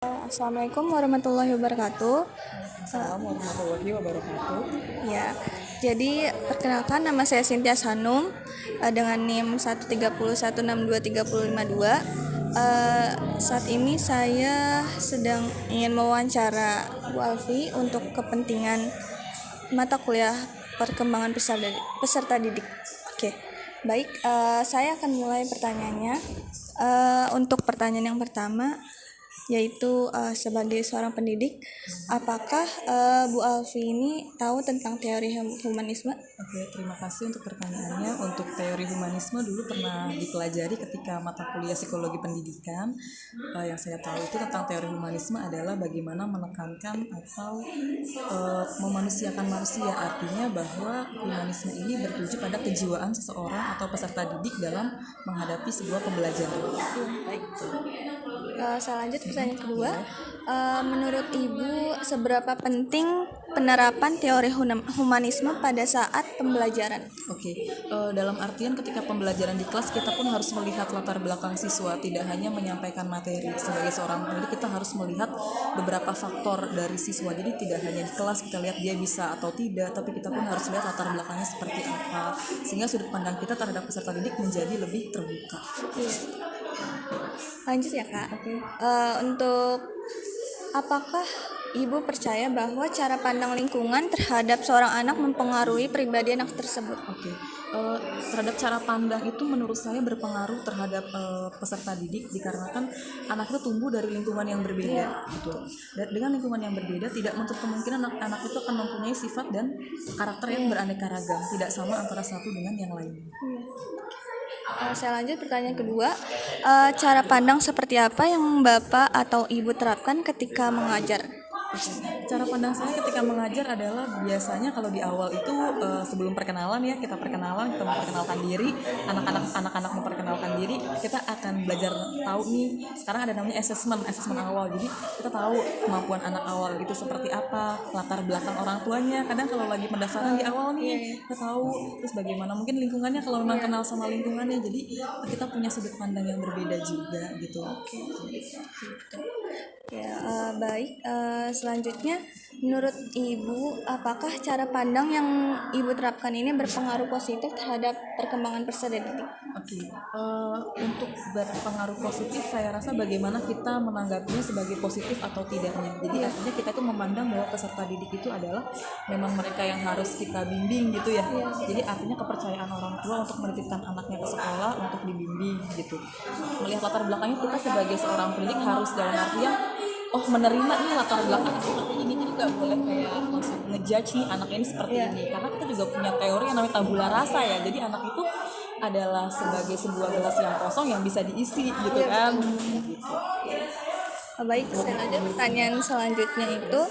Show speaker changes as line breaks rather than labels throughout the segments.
Assalamualaikum warahmatullahi wabarakatuh.
Assalamualaikum warahmatullahi wabarakatuh.
Ya, jadi perkenalkan nama saya Cynthia Sanum dengan NIM 130162352. Saat ini saya sedang ingin mewawancara Bu Alfi untuk kepentingan mata kuliah perkembangan peserta didik. Oke, baik. Saya akan mulai pertanyaannya. Untuk pertanyaan yang pertama, yaitu sebagai seorang pendidik, apakah Bu Alfi ini tahu tentang teori humanisme?
Oke, terima kasih untuk pertanyaannya. Untuk teori humanisme dulu pernah dipelajari ketika mata kuliah psikologi pendidikan. Yang saya tahu itu tentang teori humanisme adalah bagaimana menekankan atau memanusiakan manusia. Artinya bahwa humanisme ini bertuju pada kejiwaan seseorang atau peserta didik dalam menghadapi sebuah pembelajaran.
Baik. Saya lanjut pertanyaan kedua. Menurut Ibu, seberapa penting penerapan teori humanisme pada saat pembelajaran?
Oke, dalam artian ketika pembelajaran di kelas kita pun harus melihat latar belakang siswa, tidak hanya menyampaikan materi. Sebagai seorang pendidik kita harus melihat beberapa faktor dari siswa. Jadi tidak hanya di kelas kita lihat dia bisa atau tidak, tapi kita pun harus lihat latar belakangnya seperti apa, sehingga sudut pandang kita terhadap peserta didik menjadi lebih terbuka.
Lanjut ya Kak. Untuk apakah Ibu percaya bahwa cara pandang lingkungan terhadap seorang anak mempengaruhi pribadi anak tersebut?
Oke, terhadap cara pandang itu menurut saya berpengaruh terhadap peserta didik, dikarenakan anak itu tumbuh dari lingkungan yang berbeda, gitu. Dan dengan lingkungan yang berbeda tidak menutup kemungkinan anak itu akan mempunyai sifat dan karakter yang beraneka ragam, tidak sama antara satu dengan yang lain.
Saya lanjut pertanyaan kedua. Cara pandang seperti apa yang Bapak atau Ibu terapkan ketika mengajar?
Cara pandang saya ketika mengajar adalah biasanya kalau di awal itu sebelum perkenalan ya, kita memperkenalkan diri, anak-anak memperkenalkan diri, kita akan belajar tahu nih. Sekarang ada namanya assessment awal. Jadi kita tahu kemampuan anak awal itu seperti apa, latar belakang orang tuanya. Kadang kalau lagi pendaftaran di awal nih, kita tahu terus bagaimana mungkin lingkungannya kalau memang kenal sama lingkungannya. Jadi kita punya sudut pandang yang berbeda juga gitu.
Ya, baik. Selanjutnya, menurut Ibu, apakah cara pandang yang Ibu terapkan ini berpengaruh positif terhadap perkembangan peserta didik?
Oke, untuk berpengaruh positif saya rasa bagaimana kita menanggapinya sebagai positif atau tidaknya. Jadi artinya kita itu memandang bahwa peserta didik itu adalah memang mereka yang harus kita bimbing gitu ya. Jadi artinya kepercayaan orang tua untuk menitipkan anaknya ke sekolah untuk dibimbing gitu. Melihat latar belakangnya, kita sebagai seorang pendidik harus dalam artian menerima nih latar belakang seperti ini. Jadi nggak boleh kayak langsung ngejudge nih anaknya ini seperti ini, karena kita juga punya teori yang namanya tabula rasa ya. Jadi anak itu adalah sebagai sebuah gelas yang kosong yang bisa diisi gitu kan. Gitu.
Baik, saya lanjut pertanyaan selanjutnya itu,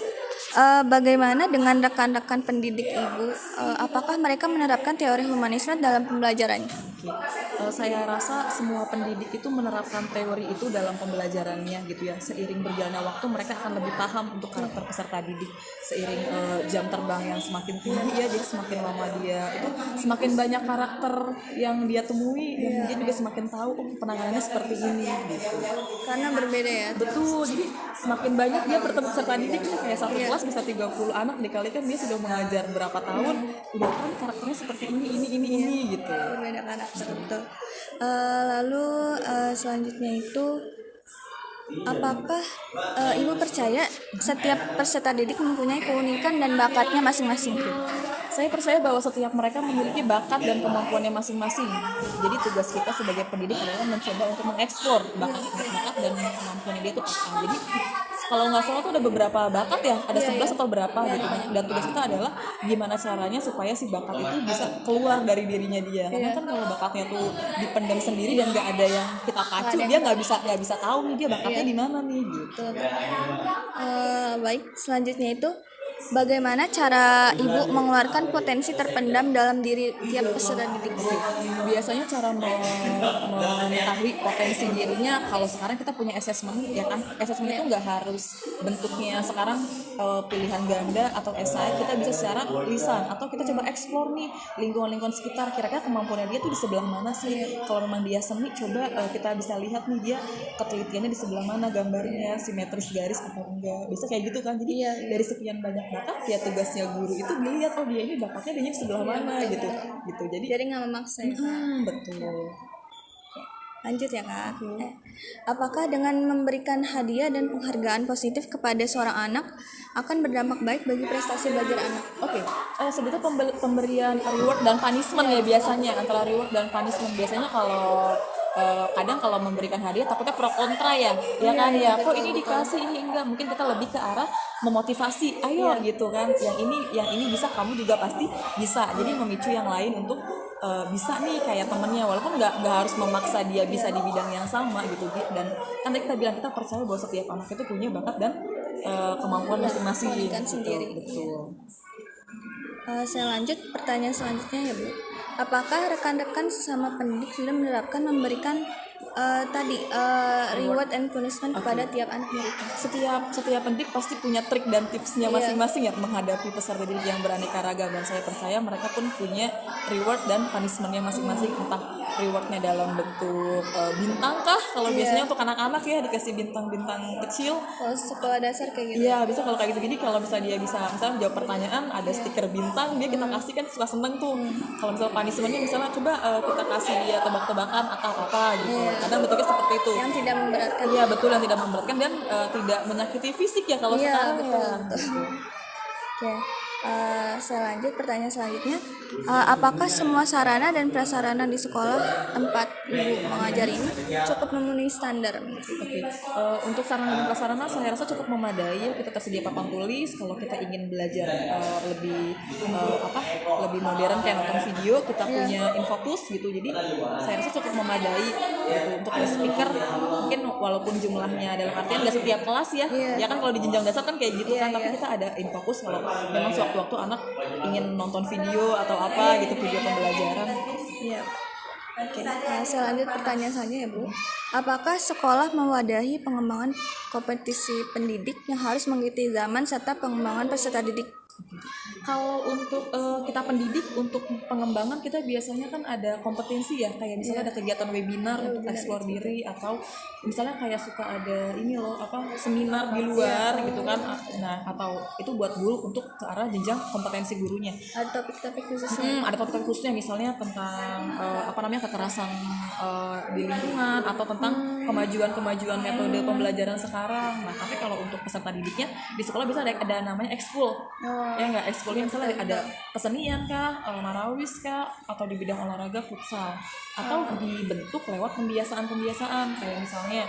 bagaimana dengan rekan-rekan pendidik Ibu? Apakah mereka menerapkan teori humanisme dalam pembelajarannya?
Saya rasa semua pendidik itu menerapkan teori itu dalam pembelajarannya gitu ya. Seiring berjalannya waktu mereka akan lebih paham untuk karakter peserta didik. Seiring jam terbang yang semakin tinggi ya, jadi semakin lama dia itu semakin banyak karakter yang dia temui, dan dia juga semakin tahu penanganannya seperti ini gitu.
Karena berbeda ya.
Betul, jadi semakin banyak dia bertemu peserta didik nih, kayak satu kelas bisa 30 anak, dikalikan dia sudah mengajar berapa tahun, udah kan karakternya seperti ini gitu.
Berbeda karakter, betul. Lalu selanjutnya itu, apakah Ibu percaya setiap peserta didik mempunyai keunikan dan bakatnya masing-masing?
Saya percaya bahwa setiap mereka memiliki bakat dan kemampuannya masing-masing. Jadi tugas kita sebagai pendidik adalah mencoba untuk mengeksplor bakat dan kemampuannya dia itu apa. Jadi kalau nggak salah tuh ada beberapa bakat ya, ada 11 atau berapa gitu. Dan tugas kita adalah gimana caranya supaya si bakat itu bisa keluar dari dirinya dia. Karena kan kalau bakatnya tuh dipendam sendiri dan nggak ada yang kita pacu, dia nggak bisa tahu nih dia bakatnya di mana nih gitu.
Baik, selanjutnya itu, Bagaimana cara ibu mengeluarkan potensi terpendam dalam diri tiap peserta didik?
Biasanya cara mengetahui potensi dirinya, kalau sekarang kita punya assessment ya kan, assessment itu nggak harus bentuknya sekarang pilihan ganda atau esai, kita bisa secara lisan atau kita coba explore nih lingkungan-lingkungan sekitar, kira-kira kemampuannya dia tuh di sebelah mana sih. Kalau memang dia seni, coba kita bisa lihat nih dia ketelitiannya di sebelah mana, gambarnya simetris garis atau enggak, bisa kayak gitu kan. Jadi dari sekian banyak bakat ya tugasnya guru itu dilihat, oh dia ini bakatnya dia di sebelah mana gitu. Jadi
nggak memaksa ya, Kak.
betul.
Lanjut ya, Kak. Apakah dengan memberikan hadiah dan penghargaan positif kepada seorang anak akan berdampak baik bagi prestasi belajar anak?
Oke, sebetulnya pemberian reward dan punishment ya biasanya, antara reward dan punishment biasanya kalau kadang kalau memberikan hadiah takutnya pro kontra ya kan ya, kok ini dikasih ini enggak, mungkin kita lebih ke arah memotivasi, ayo gitu kan, yang ini bisa, kamu juga pasti bisa, jadi memicu yang lain untuk bisa nih kayak temennya, walaupun nggak harus memaksa dia bisa di bidang yang sama gitu. Dan kan tadi kita bilang kita percaya bahwa setiap anak itu punya bakat dan kemampuan masing-masing
sendiri.
Betul.
Saya lanjut pertanyaan selanjutnya ya, Bu. Apakah rekan-rekan sesama pendidik sudah menerapkan memberikan reward and punishment kepada tiap anak mereka?
Setiap pendidik pasti punya trik dan tipsnya masing-masing ya menghadapi peserta didik yang beraneka ragam, dan saya percaya mereka pun punya reward dan punishmentnya masing-masing, entah rewardnya dalam bentuk bintang kah, kalau biasanya untuk anak-anak ya dikasih bintang-bintang kecil.
Kalau sekolah dasar kayak gitu?
Iya, bisa kalau kayak gitu. Jadi kalau misalnya dia bisa misalnya jawab pertanyaan ada stiker bintang, dia kita kasih kan suka seneng tuh. Kalau misalnya punishmentnya misalnya coba kita kasih dia tebak-tebakan atau apa gitu. Kadang bentuknya seperti itu.
Yang tidak memberatkan.
Iya betul, yang tidak memberatkan dan tidak menyakiti fisik ya kalau sekarang
betul,
ya.
betul. Oke, saya lanjut pertanyaan selanjutnya. Apakah semua sarana dan prasarana di sekolah tempat ibu mengajar ini cukup memenuhi standar?
Oke, untuk sarana dan prasarana saya rasa cukup memadai ya. Kita tersedia papan tulis. Kalau kita ingin belajar lebih modern kayak nonton video, kita punya Infocus gitu. Jadi saya rasa cukup memadai gitu. Untuk speaker mungkin walaupun jumlahnya dalam artian nggak setiap kelas ya. Ya kan kalau di jenjang dasar kan kayak gitu kan. Tapi kita ada Infocus kalau memang sewaktu-waktu anak ingin nonton video atau apa gitu, video pembelajaran.
Iya. Oke, saya lanjut pertanyaan selanjutnya ya, Bu. Apakah sekolah mewadahi pengembangan kompetisi pendidik yang harus mengikuti zaman serta pengembangan peserta didik?
Kalau untuk kita pendidik, untuk pengembangan kita biasanya kan ada kompetensi ya, kayak misalnya ada kegiatan webinar untuk eksplor diri, atau misalnya kayak suka ada ini loh seminar di luar gitu kan. Nah, atau itu buat guru untuk ke arah jenjang kompetensi gurunya.
Ada topik-topik khususnya?
Ada topik-topik khususnya misalnya tentang kekerasan di lingkungan, atau tentang kemajuan metode pembelajaran sekarang. Nah, tapi kalau untuk peserta didiknya di sekolah bisa ada namanya ekskul. Ya nggak, ekskulnya misalnya ada kesenian kah, marawis kah, atau di bidang olahraga futsal, atau dibentuk lewat pembiasaan kayak misalnya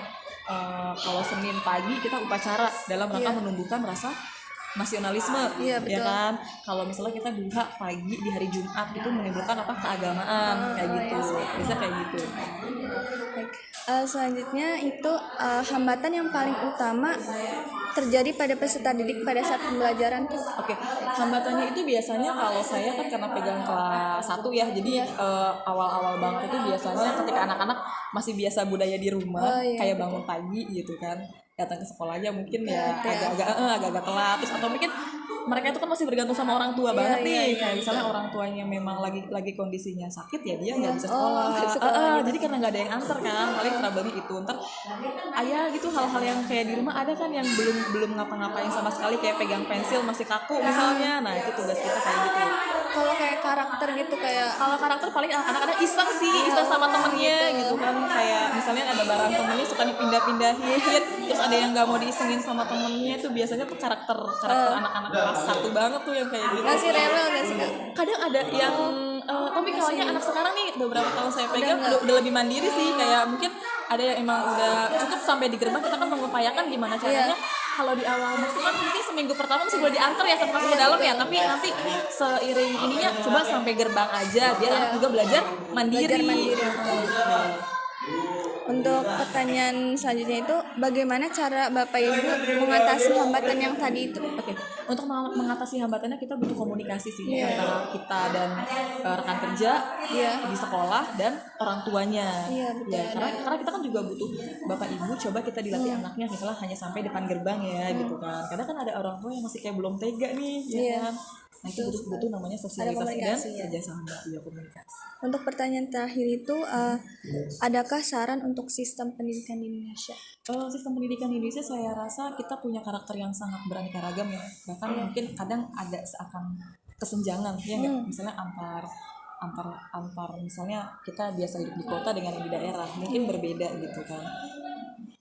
kalau Senin pagi kita upacara dalam rangka menumbuhkan rasa nasionalisme, ya kan. Kalau misalnya kita duha pagi di hari Jumat itu menimbulkan keagamaan, kayak gitu, bisa kayak gitu.
Baik. Selanjutnya itu hambatan yang paling utama terjadi pada peserta didik pada saat pembelajaran.
Oke, hambatannya itu biasanya kalau saya kan karena pegang kelas 1 ya, jadi awal-awal banget itu biasanya ketika anak-anak masih biasa budaya di rumah, kayak bangun pagi gitu kan, datang ke sekolahnya mungkin ya agak-agak telat, terus atau mungkin mereka itu kan masih bergantung sama orang tua banget nih, kayak misalnya orang tuanya memang lagi kondisinya sakit ya dia nggak bisa sekolah, jadi karena nggak ada yang antar kan, paling trouble-nya itu ntar ayah gitu, hal-hal yang kayak di rumah ada kan yang belum ngapa-ngapain sama sekali, kayak pegang pensil masih kaku misalnya. Nah, itu tugas kita kayak gitu.
Kalau kayak karakter gitu,
kalau karakter paling anak-anak iseng sama temennya gitu kan, kayak misalnya ada barang temennya suka dipindah-pindahin, terus ada yang nggak mau diisengin sama temennya, itu biasanya tuh karakter anak-anak kelas 1 banget tuh yang kayak gitu.
Nggak sih, rewel nggak sih, Kak?
Kadang ada yang tapi kayaknya anak sekarang nih beberapa tahun saya pegang udah lebih mandiri sih, kayak mungkin ada yang emang udah cukup sampai di gerbang kita kan mengupayakan gimana caranya. Kalau di awal masuk kan mungkin seminggu pertama masih boleh diantar ya sampai masuk ke dalam ya, tapi nanti seiring ininya coba sampai gerbang aja biar anak juga belajar mandiri.
Untuk pertanyaan selanjutnya itu, bagaimana cara Bapak Ibu mengatasi hambatan yang tadi itu?
Oke, untuk mengatasi hambatannya kita butuh komunikasi sih antara kita dan rekan kerja di sekolah dan orang tuanya.
Iya, betul.
Ya, karena kita kan juga butuh bapak ibu coba kita dilatih anaknya misalnya hanya sampai depan gerbang ya gitu kan. Karena kan ada orang tua yang masih kayak belum tega nih, ya kan. Nah itu butuh namanya sosialisasi dan
komunikasi,
kerjasama, ya komunikasi.
Untuk pertanyaan terakhir itu, adakah saran untuk sistem pendidikan di Indonesia?
Sistem pendidikan di Indonesia saya rasa kita punya karakter yang sangat beraneka ragam ya. Bahkan mungkin kadang ada seakan kesenjangan ya nggak? Misalnya antar misalnya kita biasa hidup di kota dengan yang di daerah mungkin berbeda gitu kan.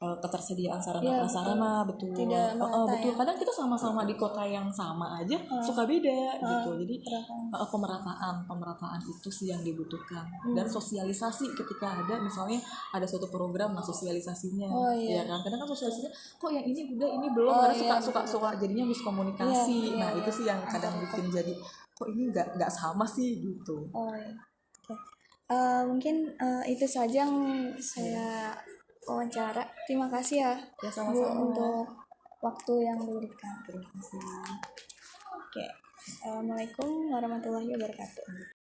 Ketersediaan sarana prasarana betul.
Tidak merata,
betul. Kadang kita sama-sama di kota yang sama aja suka beda gitu. Jadi pemerataan itu sih yang dibutuhkan dan sosialisasi ketika ada misalnya ada suatu program sosialisasinya ya kan. Kadang kan sosialisasinya kok yang ini udah ini belum karena suka jadinya miskomunikasi. Nah itu sih yang kadang bikin jadi kok ini nggak sama sih gitu.
Mungkin itu saja yang saya wawancara. Terima kasih ya, Bu, untuk waktu yang diberikan.
Terima kasih.
Oke, Assalamualaikum warahmatullahi wabarakatuh.